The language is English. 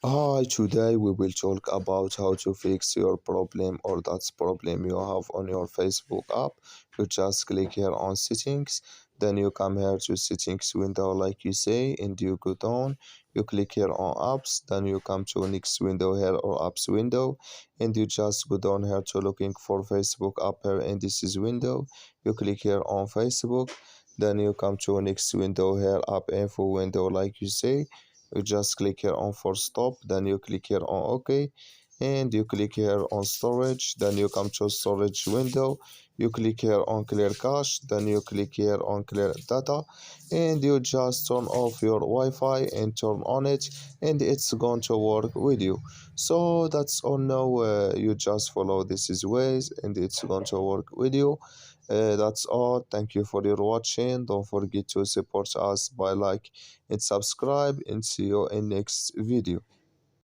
Hi, today we will talk about how to fix your problem or that problem you have on your Facebook app. You just click here on settings, then you come here to settings window like you say, and you go down. You click here on apps, then you come to next window here or apps window, and you just go down here to looking for Facebook app here, and this is window. You click here on Facebook, then you come to next window here, app info window like you say. You just click here on for stop, then you click here on OK, and you click here on storage, then you come to storage window. You click here on clear cache, then you click here on clear data, and you just turn off your Wi-Fi and turn on it, and it's going to work with you. So that's all now. You just follow these ways and it's going to work with you. That's all. Thank you for your watching. Don't forget to support us by like and subscribe, and see you in next video.